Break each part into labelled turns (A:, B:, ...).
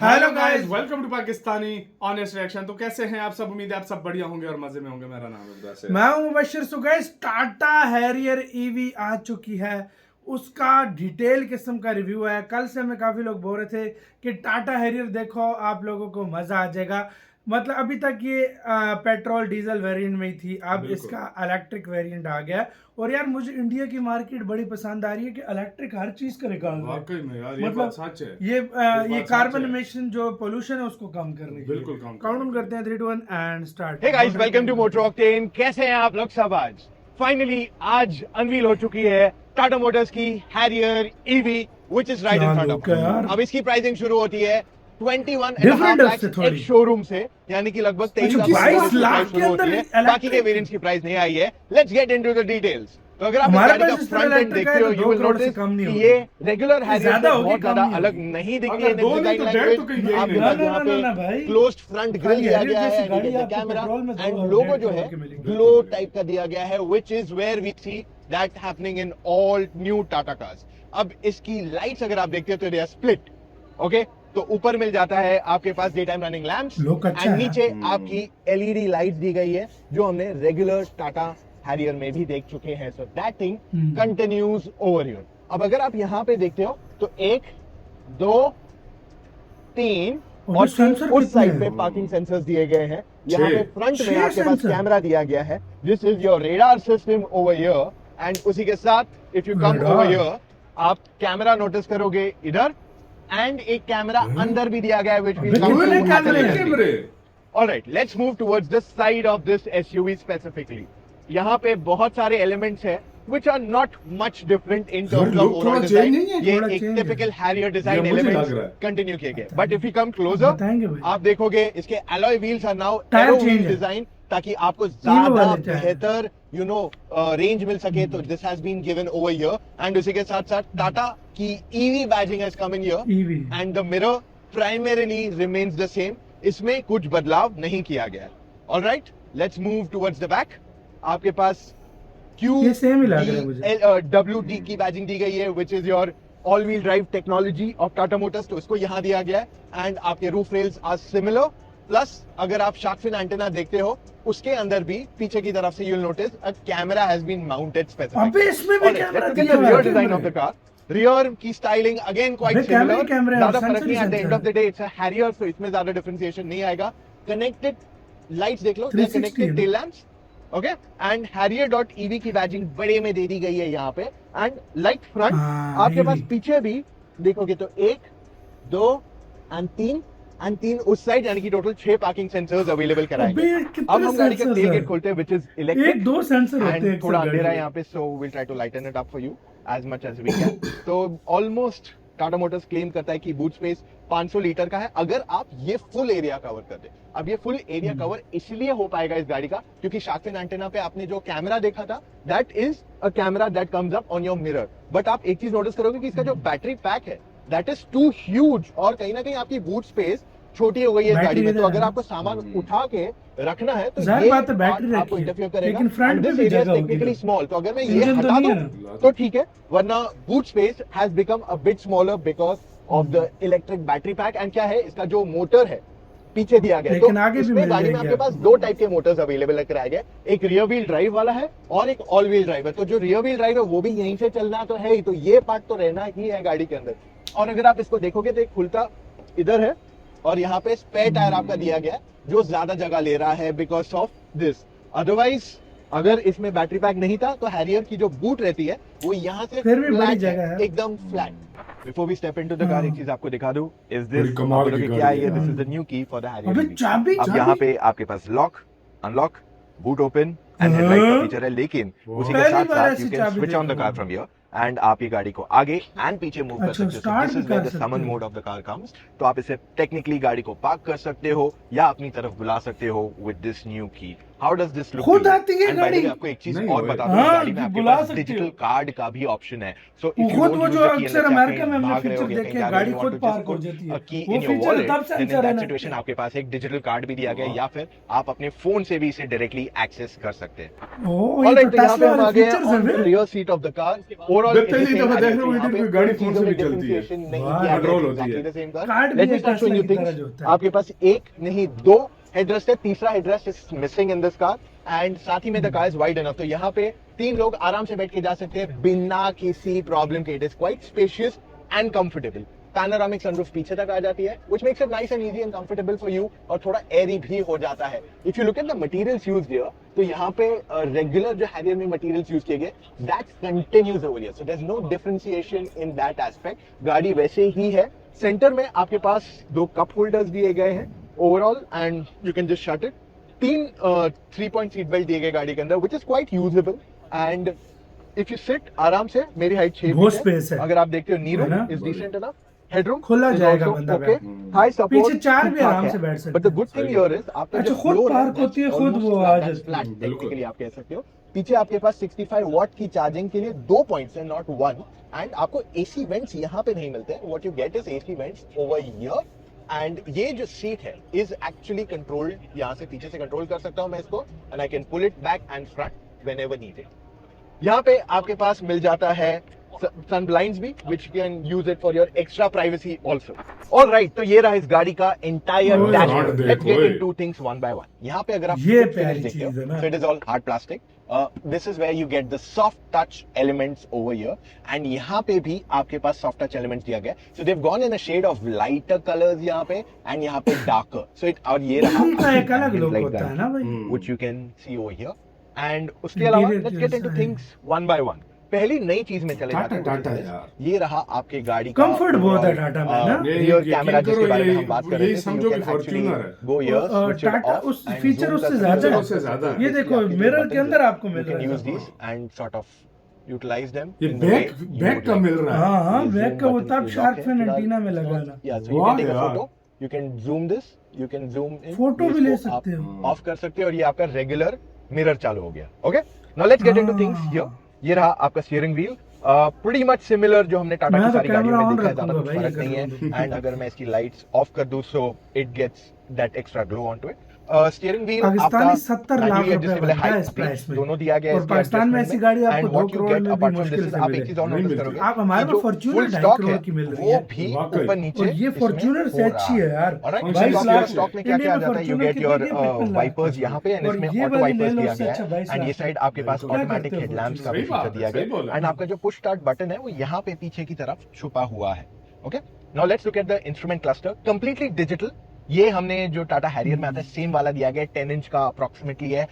A: Hello guys, welcome to Pakistani honest reaction. तो कैसे हैं आप सब? उम्मीद है आप सब बढ़िया होंगे और मजे में होंगे। मेरा नाम है वैसे
B: मैं हूं Mubashir. So guys, Tata Harrier EV आ चुकी है। उसका डिटेल किस्म का रिव्यू है। कल से हमें काफी लोग बोल रहे थे कि टाटा हैरियर देखो, आप लोगों को मजा आ जाएगा। मतलब अभी तक ये पेट्रोल डीजल वेरिएंट में ही थी, अब इसका इलेक्ट्रिक वेरिएंट आ गया। और यार मुझे इंडिया की मार्केट बड़ी पसंद आ रही है कि इलेक्ट्रिक हर चीज का निकाल रहा है।
A: वाकई में यार ये
B: मतलब
A: बात सच है।
B: ये कार्बन एमिशन जो पोल्यूशन है उसको कम करने के लिए
A: बिल्कुल कम
B: काउंट डाउन करते हैं। 3 2 1 and start.
C: Hey guys, welcome to Motor Octane. कैसे हैं आप लोग सब? आज फाइनली आज अनवील हो चुकी है टाटा मोटर्स की Harrier EV which is right in front of. अब इसकी प्राइसिंग शुरू होती है 21.5 लाख एक शोरूम से, यानी कि लगभग 23 लाख शुरू होती है। बाकी के वेरिएंट्स की प्राइस नहीं आई है। Let's get into the details. तो अगर आप इस गाड़ी का फ्रंट एंड देखते हो, यू विल नोटिस कि ये रेगुलर हैरियर से बहुत ज्यादा अलग नहीं दिखती है। आपके पास यहाँ पे क्लोज्ड फ्रंट ग्रिल दिया गया है, कैमरा एंड लोगो जो है ग्लो टाइप का दिया गया है, which is where we see that happening in all new Tata cars. अब इसकी लाइट्स अगर आप देखते हो तो दे आर स्प्लिट। ओके, तो ऊपर मिल जाता है आपके पास day time running lamps and नीचे आपकी एलईडी लाइट्स दी गई है जो हमने रेगुलर टाटा हैरियर में भी देख चुके हैं। So that thing continues over here. अब अगर आप यहाँ पे देखते हो तो 1 2 3 और उस साइड पे पार्किंग सेंसर्स दिए गए हैं। यहाँ पे फ्रंट में आपके पास कैमरा दिया गया है। This is your radar system over here and उसी के साथ if you come over here आप कैमरा नोटिस करोगे इधर एंड एक कैमरा अंदर भी दिया गया है which will come to the Alright, let's move towards the side of this SUV specifically. यहाँ पे बहुत सारे एलिमेंट्स हैं which are not much different in terms of overall design. ये एक typical Harrier design elements continue किए गए. But if you come closer, आप देखोगे इसके alloy wheels are now aero wheel design ताकि आपको ज्यादा बेहतर रेंज मिल सके। तो this has been given over here and उसी के साथ साथ टाटा की EV badging has come in here and the mirror primarily remains the same. इसमें कुछ बदलाव नहीं किया गया है। Alright, let's move towards the back. आपके पास WD की बैजिंग दी गई है which is your all wheel drive technology of Tata Motors. तो इसको यहाँ दिया गया है एंड आपके roof rails are similar. Plus अगर आप शार्क फिन एंटेना देखते हो उसके अंदर भी पीछे की तरफ से you will notice a camera has been mounted specifically. अबे इसमें भी कैमरा दिया हुआ है। Rear design of the car, rear की स्टाइलिंग अगेन क्वाइट सिमिलर। ज्यादा फर्क नहीं है। At the end of the day it's a Harrier, so इसमें ज्यादा डिफरेंशिएशन नहीं आएगा। कनेक्टेड लाइट्स देख लो, they are connected tail lamps. Okay, and Harrier.ev की बैजिंग बड़े में दे दी गई है यहाँ पे। एंड लाइक फ्रंट आपके पास पीछे भी देखोगे तो 1 2 एंड 3 उस साइड, यानी कि टोटल 6 पार्किंग सेंसर्स अवेलेबल कराएंगे। अब हम गाड़ी का टेल गेट खोलते हैं व्हिच इज इलेक्ट्रिक।
B: 1 2 सेंसर होते हैं।
C: थोड़ा अंधेरा है यहाँ पे, so will try to lighten it up for you as much as we can. तो ऑलमोस्ट टाटा मोटर्स क्लेम करता है कि बूट स्पेस 500 लीटर का है अगर आप ये फुल एरिया कवर कर दे। अब ये फुल एरिया कवर इसलिए हो पाएगा इस गाड़ी का क्योंकि शार्क फिन एंटेना पे आपने जो कैमरा देखा था that is a camera that comes up on your mirror. But आप एक चीज नोटिस करोगे कि इसका जो बैटरी पैक है दैट इज टू ह्यूज और कहीं ना कहीं आपकी बूट स्पेस छोटी हो गई है इस गाड़ी में। तो अगर आपको सामान उठा के रखना है तो ये बैटरी आपको इंटरफेयर करेगा। लेकिन फ्रंट पे भी जगह होगी टेक्निकली स्मॉल, तो अगर मैं ये हटा दूं तो ठीक है, वरना boot space has become a bit smaller because of the electric battery pack. And क्या है, इसका जो मोटर है पीछे दिया गया, तो इसमें गाड़ी में आपके पास 2 टाइप के मोटर्स अवेलेबल कराए गए। एक रियर व्हील ड्राइव वाला है और एक ऑल व्हील ड्राइव है। तो जो रियर व्हील ड्राइव है वो भी यहीं से चलना तो है ही, तो ये पार्ट तो रहना ही है गाड़ी के अंदर। और अगर आप इसको देखोगे तो एक खुलता इधर है और यहाँ पे स्पेयर टायर आपका दिया गया है जो ज्यादा जगह ले रहा है बिकॉज ऑफ दिस। अदरवाइज अगर इसमें बैटरी पैक नहीं था तो हैरियर की जो बूट रहती है वो यहाँ से फ्लैट है, एकदम flat. Before we step into the car एक चीज आपको दिखा दूं, इज दिस क्या है? This is the new key for the Harrier. अब यहाँ पे आपके पास lock, unlock, boot open and headlight का फीचर है, लेकिन उसी के साथ साथ you can switch on the car from here and आप ये गाड़ी को आगे एंड पीछे मूव कर सकते हो। This is where the summon mode of the car comes. तो आप इसे टेक्निकली गाड़ी को पार्क कर सकते हो या अपनी तरफ बुला सकते हो विद दिस न्यू की। How does this look?
B: खुद आती है
C: And by the way,
B: गाड़ी?
C: आपको एक चीज
A: नहीं,
C: और
A: वो-
C: बता दूं,
B: हाँ,
C: गाड़ी में आपके
B: बुला
C: पास
B: सकते
C: डिजिटल
B: हो।
C: कार्ड का भी ऑप्शन है। सो
B: वो खुद वो जो अक्सर अमेरिका में हमने फीचर देखे हैं, गाड़ी खुद पार्क हो जाती है, वो फीचर तब सेंसर है ना।
C: सिचुएशन आपके पास एक डिजिटल कार्ड भी दिया गया है, या फिर आप अपने फोन से भी इसे डायरेक्टली एक्सेस कर सकते हैं।
B: ओह, ये तो
C: Alright, तो यहाँ पे
B: टेस्ला
C: हम आ
B: वाले
C: गए हैं
B: फीचर्स
C: on the
B: हैं।
C: rear seat of the car. Overall,
A: देखते ही
C: it's the
A: जब
C: same
A: देख रहे हो
C: variant.
A: इधर
C: यहाँ
A: कोई
C: पे
A: गाड़ी
C: कोई
A: फोन
C: चीजों
A: से
C: में
A: भी चलती है।
C: differentiation नहीं
B: वाह,
C: किया गया
A: पेट्रोल
C: है,
A: होती
C: exactly
A: है।
C: the same car.
B: कार्ड भी
C: Let me
B: है
C: start showing you
B: टेस्ला की तरह
C: things.
B: जो होता है।
C: आपके पास एक नहीं दो हेडरेस्ट है, तीसरा headrest is missing in this car, and साथ ही में the car is wide enough, तो यहाँ पे 3 लोग आराम से बैठ के जा सकते हैं बिना किसी प्रॉब्लम के। It is quite spacious and comfortable. Panoramic sunroof पीछे तक आ जाती है, which makes it nice and easy and comfortable for you, और थोड़ा एयरी भी हो जाता है। If you look at the materials used here, तो यहाँ पे रेगुलर जो हैरियर में मटेरियल्स यूज किए गए, that continues over here, so there's no differentiation in that aspect. गाड़ी वैसे ही है। सेंटर में आपके पास 2 कप होल्डर्स दिए गए हैं overall, and you can just shut it. 3 3-point seat belt दिए गए गाड़ी के अंदर, which is quite usable, and if you sit आराम से, मेरी हाइट 6
B: बहुत
C: फीट है।
B: space है।
C: अगर आप देखते हो नी
B: है ना?
C: Room is decent enough, headroom
B: खुला जाएगा बंदा
C: ओके,
B: बैठ।
C: हाई सपोर्ट,
B: पीछे 4 भी आराम से बैठ सकते
C: but the good thing here is आपका
B: अच्छा,
C: जो
B: खुद
C: फ्लोर
B: पार्क होती है, खुद वो आ जाती है।
C: फ्लैट
A: बिल्कुल।
C: टेक्निकली आप कह सकते हो। पीछे आपके पास 65 वॉट की चार्जिंग के लिए 2 पॉइंट्स है, नॉट 1, एंड आपको एसी वेंट्स यहाँ पे नहीं मिलते। What you get is AC vents over here, and ये जो सीट है इज एक्चुअली कंट्रोल्ड, यहाँ से पीछे से कंट्रोल कर सकता हूँ मैं इसको, and I can pull it back and front whenever needed. यहाँ पे आपके पास मिल जाता है सन ब्लाइंड्स भी, which you can use it for your extra privacy also. All right, तो ये रहा इस गाड़ी का entire
B: ओए,
C: dashboard.
A: not
C: Let's get
A: देखो,
C: into things one by one. यहाँ पे अगर आप
B: ये
C: fit
B: प्यारी
C: finish देखते हो,
B: चीज़ है ना।
C: so it is all hard plastic. This is where you get the soft touch elements over here, and यहाँ पे भी आपके पास soft touch elements दिया गया है. So they've gone in a shade of lighter colors यहाँ पे, and यहाँ पे darker. So it, और ये रहा
B: इनका एक अलग लुक
C: like
B: होता
C: that,
B: है ना भाई।
C: which you can see over here. And उसके अलावा
B: Interior
C: let's get into
B: कैसा है?
C: things one by one. पहली नई चीज में चले जाते हैं,
A: टाटा
C: which is
A: यार।
C: this. ये रहा आपके गाड़ी का
B: Comfort बहुत है टाटा में ना।
A: ये
C: रियर
A: यकीन
C: कैमरा
A: करो,
C: जिसके बारे में
A: ये-
C: हम बात कर
A: ये
C: रहे थे, so
A: समझो
C: you
A: कि
C: can actually
A: Fortuner है।
C: go here,
B: और
C: switch it
B: टाटा
C: off
B: उस
C: and
B: फीचर
C: zoom
B: उससे
C: कर
B: ज्यादा
C: सकते हो।
A: उससे ज्यादा है।
B: ये
C: इसलिए
B: देखो
C: आपके जो
B: मिरर
C: buttons
B: के अंदर
C: हैं,
B: आपको
C: you
B: मिल
C: can
B: रहा
C: use
B: है।
C: these and sort of utilize them
A: ये
C: in the way
A: back
C: you
A: back
C: would
A: का
C: like.
A: मिल रहा है।
B: हाँ हाँ,
C: ये
B: बैक
C: zoom
B: का वो
C: button
B: तब
C: is
B: शार्क
C: locked
B: फिन
C: है,
B: एंटीना में लगाना।
C: Yeah, so you
A: वाह
C: can take a
A: यार।
C: photo, you can zoom this, you can zoom in.
B: Photo
C: ये
B: भी ले
C: इसको आप
B: सकते हो।
C: ऑफ कर सकते हो, और ये आपका रेगुलर मिरर चालू हो गया। Okay, now let's get into things here. ये रहा आपका steering wheel, pretty much similar जो हमने टाटा
B: मैं
C: की
B: तो
C: सारी गाड़ियों
B: कैमरा
C: में
B: ऑन
C: देखा है, ज्यादा
B: रखूंगा
C: कुछ
B: भाई,
C: फर्क
B: अगर
C: नहीं है।
B: होंगे।
C: एंड अगर मैं इसकी लाइट्स ऑफ कर दूं, so it gets that extra glow on to it. Steering wheel
B: Pakistani 70 lakh रुपए
C: एडजस्टेबल
B: बनता है
C: हाइट
B: इस प्राइस में।
C: दोनों दिया गया है
B: और
C: इसके
B: पाकिस्तान में
C: adjustment
B: ऐसी गाड़ी आपको
C: And
B: 2
C: what you
B: crore
C: get
B: में भी
C: apart from
B: मुश्किल
C: this is
B: से
C: आप
B: मिले।
C: एक चीज और
A: नहीं
C: नोटिस
A: मिलती।
C: करोगे,
B: आप हमारे
C: कि
B: को
C: जो
B: Fortuner
C: full
B: 2.5
C: stock
B: करोड़
C: है,
B: की मिल रही
C: वो
B: है।
C: भी
A: वाकई।
C: ऊपर नीचे
B: और ये
C: इसमें
B: Fortuner से
C: हो
B: अच्छी
C: रहा
B: है यार।
C: Alright,
A: और
C: उसके
B: 22
C: बाद
B: लाख
C: your stock में क्या
B: इंडिया
C: क्या आ
B: में
C: जाता है, you
B: Fortuner
C: get
B: की
C: your
B: बिकी 55 लाख
C: wipers यहाँ पे, and
B: और
C: इसमें
B: ये
C: auto
B: वाली
C: wipers
B: ले लो,
C: दिया
B: उससे
C: गया
B: अच्छा
C: है,
B: 22
C: and ये
B: लाख।
C: साइड आपके पास
B: क्या
C: ऑटोमेटिक
B: करते हो
C: हेडलैम्प्स का
A: सही
C: भी
A: बात
C: फीचर
A: है,
C: दिया
A: सही
C: गया
A: बोला।
C: है, एंड आपका जो पुश स्टार्ट बटन है वो यहाँ पे पीछे की तरफ छुपा हुआ है। Okay, now let's look at the instrument cluster, completely digital. ये हमने जो टाटा हैरियर में आता है सेम वाला दिया गया है, 10 इंच का अप्रोक्सीमेटली है।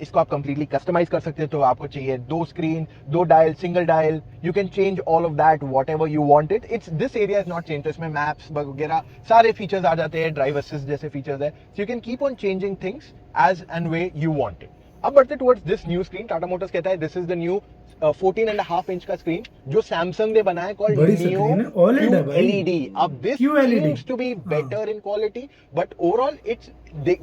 C: इसको आप कंप्लीटली कस्टमाइज कर सकते हो, तो आपको चाहिए 2 screen, 2 dial, single dial, you can change all of that what ever you want it. It's this area is not change, तो इसमें मैप्स वगैरह सारे फीचर्स आ जाते हैं, ड्राइव असिस्ट जैसे फीचर्स है, so you can keep on changing things as and way you want it. अब बढ़ते towards this new screen, Tata Motors कहता है this is the new 14.5 inch का स्क्रीन जो सैमसंग ने बनाया, कॉल्ड
B: बड़ी
C: नियो
B: screen है, OLED है भाई।
C: QLED। अब this
B: QLED
C: seems to be better in quality, but overall it's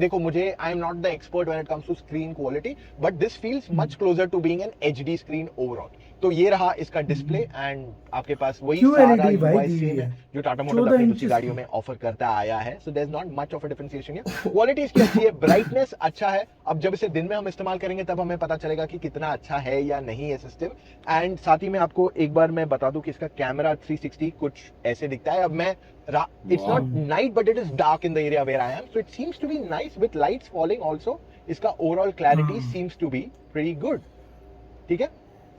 C: देखो मुझे I am not the expert when it comes to screen quality, but this feels much closer to being an HD screen overall. तो ये रहा इसका display, and आपके पास वही
B: QLED
C: सारा
B: भाई
C: UI
B: दी
C: सेम
B: है।
C: है जो टाटा मोटर्स
B: 14
C: अपनी दूसरी
B: इंचेस
C: गाड़ियों में ऑफर करता आया है, so there is not much of a differentiation here. Quality इसकी अच्छी है, ब्राइटनेस अच्छा है। अब जब इसे दिन में हम इस्तेमाल करेंगे तब हमें पता चलेगा कि कितना अच्छा है या नहीं है सिस्टम। एंड साथ ही में आपको एक बार मैं बता दूं कि इसका कैमरा 360 कुछ ऐसे दिखता है। अब मैं it's not night but it is dark in the area where I am, so it seems to be nice with lights falling also. इसका overall clarity seems to be pretty good. ठीक है,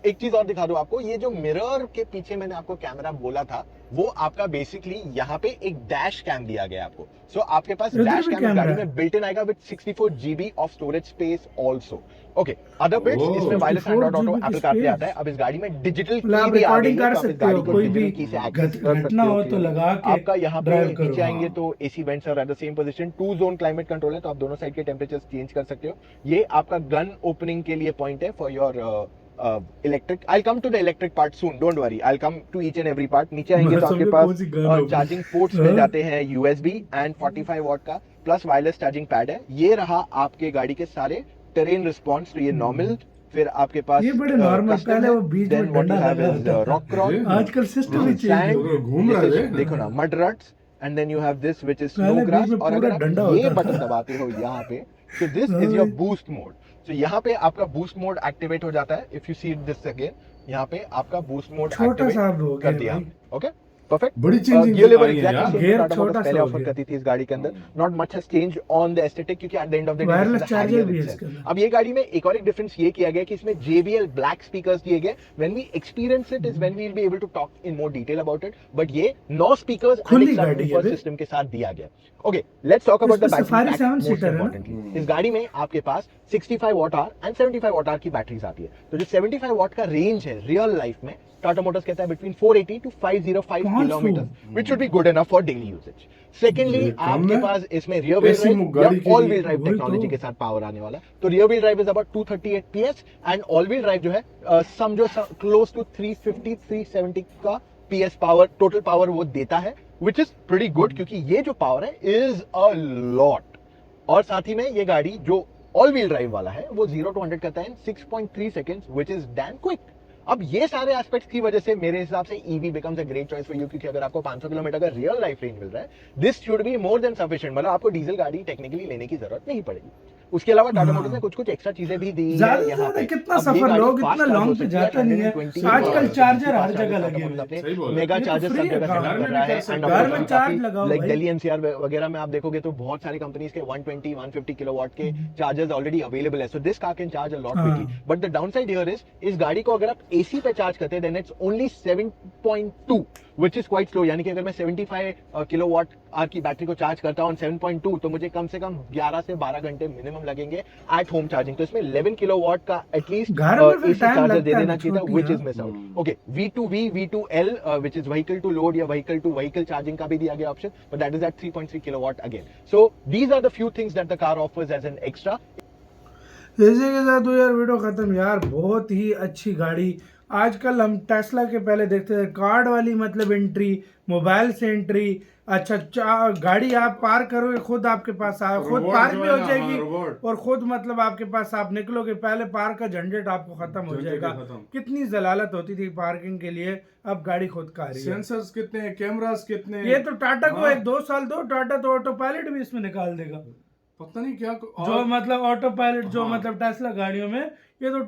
C: एक चीज और दिखा दूं आपको, ये जो मिरर के पीछे मैंने आपको कैमरा बोला था, वो आपका बेसिकली यहाँ पे एक डैश कैम दिया गया आपको। सो आपके पास
B: इधर
C: डैश
B: भी
C: कैम
B: कैमरा
C: गाड़ी
B: है।
C: में बिल्ट इन आएगा with 64 GB of storage space also. Okay, other bits,
A: oh,
C: इसमें wireless
B: 64
C: Android auto
B: GB
C: Apple
B: की
C: कार पे
B: space।
C: आता है। अब इस गाड़ी में डिजिटल
B: मतलब आप
C: की भी आ गई
B: रिकॉर्डिंग
C: है,
B: कर
C: तो आप इस
B: सकते
C: गाड़ी
B: हो,
C: को
B: कोई
C: डिजिटल
B: भी
C: की से एक्सेस कर सकते
B: घटना हो तो
C: clearly।
B: लगा के
C: आपका यहाँ पे
B: ड्राइव करो।
C: नीचे आएंगे
A: हाँ।
C: तो AC vents are at the same position, 2 zone climate control है, तो आप दोनों साइड के टेम्परेचर चेंज कर सकते हो। ये आपका गन ओपनिंग के लिए पॉइंट है for your electric. I'll come to the electric part soon, don't worry, I'll come to each and every part। नीचे आएंगे
B: मैं
C: तो आपके
B: समझा
C: पास
B: कौन सी gun होगी।
C: चार्जिंग पोर्ट्स
B: हाँ।
C: मिल जाते हैं USB एंड 45 वॉट का, प्लस वायरलेस चार्जिंग पैड है। ये रहा आपके गाड़ी के सारे टेरेन रिस्पॉन्स, तो ये नॉर्मल, फिर आपके पास
B: ये बड़े नॉर्मल, पहले वो बीच में डंडा लगा होता था।
C: रॉक क्रॉल,
B: आजकल सिस्टम ही चेंज हो गया।
A: घूम रहा है
C: देखो ना, mud ruts, and then you have this which is
B: पहले
C: स्नो ग्रास।
B: बीच में
C: और
B: पूरा
C: अगर
B: डंडा
C: आप ये
B: होता था।
C: बटन दबाते हो यहाँ पे, तो this is your boost mode. तो यहाँ पे आपका बूस्ट मोड एक्टिवेट हो जाता है। If you see this again, यहाँ पे आपका बूस्ट मोड
B: छोटा सा अब हो
C: एक्टिवेट कर
B: गया
C: दिया।
B: भाई।
C: Okay, perfect.
A: बड़ी चेंजिंग
C: गियर लेवल
A: आई है यार।
C: एग्जैक्टली
B: गियर
C: टाटा
B: छोटा
C: मोटर्स
B: सा
C: पहले
B: हो
C: ऑफर
B: गया।
C: करती थी इस गाड़ी के अंदर। Not much has changed on the aesthetic, क्योंकि at the end of the day
B: wireless charger भी है इसके अंदर।
C: अब ये गाड़ी में एक और एक डिफरेंस ये किया गया कि इसमें JBL ब्लैक स्पीकर्स दिए गए। When we experience it is when we will be able to talk in more detail about it, but ये 9 स्पीकर्स
B: खुली गाड़ी है बे।
C: सिस्टम के साथ दिया गया। Okay, let's talk about the
B: इसमें
C: battery
B: Safari
C: pack
B: 7
C: most
B: seater है ना?
C: इंपॉर्टेंटली। इस गाड़ी में आपके पास 65 watt hour and 75 watt hour की बैटरीज आती है। तो जो 75 वॉट का रेंज है रियल लाइफ में, टाटा मोटर्स कहता है between 480 to 505 kilometre, which should be good enough for daily usage. Secondly, आपके पास इसमें रियर व्हील
A: ऐसी गाड़ी
C: ड्राइव
A: के
C: या ऑल
A: लिए
C: व्हील ड्राइव
B: वही
C: टेक्नोलॉजी
B: तो।
C: के साथ पावर आने वाला है। तो rear wheel drive is about 238 PS and all wheel drive जो है समझो क्लोज टू 350 370 का PS पावर, टोटल पावर वो देता है, व्हिच इज प्रीटी गुड, क्योंकि ये जो पावर है इज अ लॉट। और साथ ही में ये गाड़ी जो ऑल व्हील ड्राइव वाला है वो 0 to 100 करता है 6.3 seconds, which is damn quick. अब ये सारे एस्पेक्ट्स की वजह से मेरे हिसाब से EV becomes a great choice for you, क्योंकि अगर आपको 500 किलोमीटर का रियल लाइफ रेंज मिल रहा है, this should be more than sufficient. मतलब आपको डीजल गाड़ी टेक्निकली लेने की जरूरत नहीं पड़ेगी। उसके अलावा टाटा मोटर्स ने कुछ एक्स्ट्रा चीजें भी दी है
B: ज्यादा से
C: यहाँ
B: ज्यादा
C: पे।
B: कितना
C: अब ये
B: सफर
C: गाड़ी
B: लोग
C: fast
B: इतना
C: charge हो
B: लॉन्ग पे
C: सकती है,
B: जाता नहीं है।
C: 120
B: आजकल
C: किलोमीटर
B: चार्जर हर
C: fast
B: जगह
C: charger
B: लगे
C: टाटा
B: हुए
C: मोटर्स
B: हैं।
A: सही बोल
C: अपने
A: रहे
C: मेगा
B: हैं। ये तो
C: चार्जर
B: free
C: सब
B: है
C: जगह
B: काम।
C: सेटअप
A: घर
C: कर
A: में
C: रहा
A: भी
C: है।
A: कर सकते
C: एंड
A: हो।
B: घर में चार्ज लगाओ
C: लाइक
B: भाई।
C: दिल्ली NCR वगैरह में आप देखोगे तो बहुत सारी कंपनीज के 120 150 किलोवाट के चार्जर्स ऑलरेडी अवेलेबल है। So this car can charge a lot quickly. But the downside here is, इस गाड़ी को अगर आप AC पे चार्ज करते हैं then it's only 7.2, which is quite slow. यानी कि अगर मैं 75 किलोवाट आवर की बैटरी को चार्ज करता हूं 7.2, तो मुझे कम से कम 11 से 12 घंटे मिनिमम लगेंगे एट होम चार्जिंग। तो इसमें 11 किलोवाट का एटलीस्ट
B: घर में फिर
C: AC
B: टाइम
C: चार्जर
B: लगता
C: दे
B: है
C: देना
B: ना,
C: चाहिए था,
B: छोटी,
C: व्हिच इज
B: हाँ।
C: Miss out. Okay, V2V V2L which is vehicle to load या व्हीकल टू व्हीकल चार्जिंग का भी दिया गया option, but that is at 3.3 kilowatt again. So these are the few things that the car offers as an extra.
B: इसी के साथ तो यार वीडियो खत्म यार। बहुत ही अच्छी गाड़ी। आजकल हम टेस्ला के पहले देखते थे कार्ड वाली, मतलब एंट्री, मोबाइल से एंट्री। अच्छा, गाड़ी आप पार करोगे खुद आपके पास आए, खुद
A: रोबोट
B: पार्क
A: जो
B: भी
A: है
B: हो
A: ना,
B: जाएगी
A: हाँ, रोबोट।
B: और खुद मतलब आपके पास आप निकलोगे। पहले पार्क का झंझट आपको खत्म हो
A: झंझट
B: जाएगा।
A: खत्म।
B: कितनी जलालत होती थी पार्किंग के लिए, अब गाड़ी खुद का आ रही है।
A: सेंसर्स कितने हैं, कैमरास कितने हैं।
B: ये तो टाटा को
A: हाँ।
B: 1-2 साल दो, टाटा तो ऑटो पायलट भी इसमें निकाल देगा।
A: पता नहीं क्या
B: जो मतलब ऑटो पायलट जो
A: हाँ।
B: मतलब टेस्ला गाड़ियों में, ये तो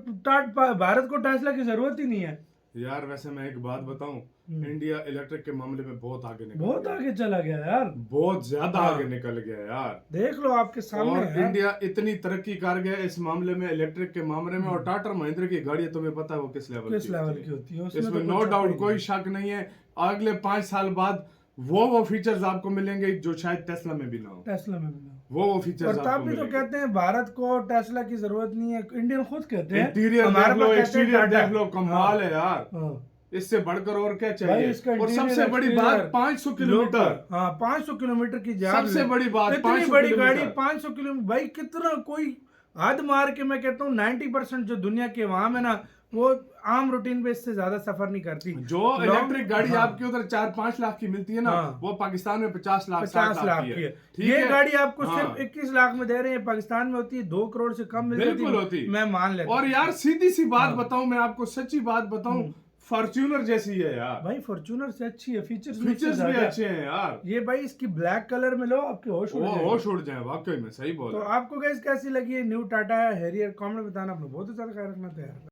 B: भारत को टेस्ला की जरूरत ही नहीं है।
A: यार वैसे मैं एक बात बताऊं, इंडिया इलेक्ट्रिक के मामले में बहुत आगे निकल
B: बहुत
A: गया।
B: आगे चला गया यार,
A: बहुत ज्यादा
B: हाँ।
A: आगे निकल गया यार।
B: देख लो आपके सामने
A: और
B: है।
A: इंडिया इतनी तरक्की कर गया इस मामले में, इलेक्ट्रिक के मामले में। और टाटा महिंद्रा की गाड़ी तुम्हें पता है वो किस लेवल
B: किस लेवल की होती है, उसमें
A: इसमें
B: तो
A: नो
B: कुछ
A: डाउट
B: शक ही
A: कोई
B: नहीं।
A: शक नहीं है। अगले 5 साल बाद वो फीचर्स आपको मिलेंगे जो शायद टेस्ला में भी ना हो।
B: टेस्ला में भी ना।
A: वो फीचर्स
B: और
A: आपको
B: तब भी तो
A: मिलेंगे।
B: कहते हैं भारत को टेस्ला की जरूरत नहीं है, इंडियन खुद कहते हैं।
A: इंटीरियर
B: हमारे
A: देख लो,
B: पास कहते हैं
A: एक्सटीरियर
B: टाटा।
A: देख लो, कमाल है यार।
B: हाँ।
A: इससे बढ़कर और क्या
B: भाई
A: चाहिए।
B: इसका
A: और
B: इंटीरियर,
A: सबसे बड़ी
B: एक्सटीरियर,
A: बात 500 किलोमीटर।
B: हाँ 500 किलोमीटर की जान
A: सबसे बड़ी बात
B: इतनी
A: 500
B: बड़ी
A: किलोमीटर।
B: गाड़ी 500 किलोमीटर, भाई कितना कोई हद मार के मैं कहता हूँ 90% जो दुनिया के वहां में ना, वो आम रूटीन पे इससे ज्यादा सफर नहीं करती।
A: जो इलेक्ट्रिक गाड़ी
B: हाँ।
A: आपकी उधर 4-5 लाख की मिलती है ना,
B: हाँ।
A: वो पाकिस्तान में 50 लाख
B: 50 लाख की है।
A: ठीक
B: ये
A: है?
B: गाड़ी आपको
A: हाँ।
B: सिर्फ 21 लाख में दे रहे हैं। पाकिस्तान में होती है 2 करोड़ से कम मिलती
A: बिल्कुल होती।
B: मैं मान लेता
A: और
B: हूं।
A: यार सीधी सी बात
B: हाँ।
A: बताऊं, मैं आपको सच्ची बात बताऊं, फॉर्च्यूनर जैसी है यार।
B: भाई फॉर्च्यूनर से अच्छी है, फीचर्स
A: फीचर्स भी अच्छे हैं यार।
B: ये भाई इसकी ब्लैक कलर में लो, आपके होश उड़
A: वो
B: जाएंगे।
A: होश उड़ जाए, वाकई में सही बोल
B: तो
A: रहे हैं।
B: आपको गाइस कैसी लगी है न्यू टाटा हैरियर, कमेंट में बताना। अपना बहुत ही ज्यादा ख्याल रखना था यार।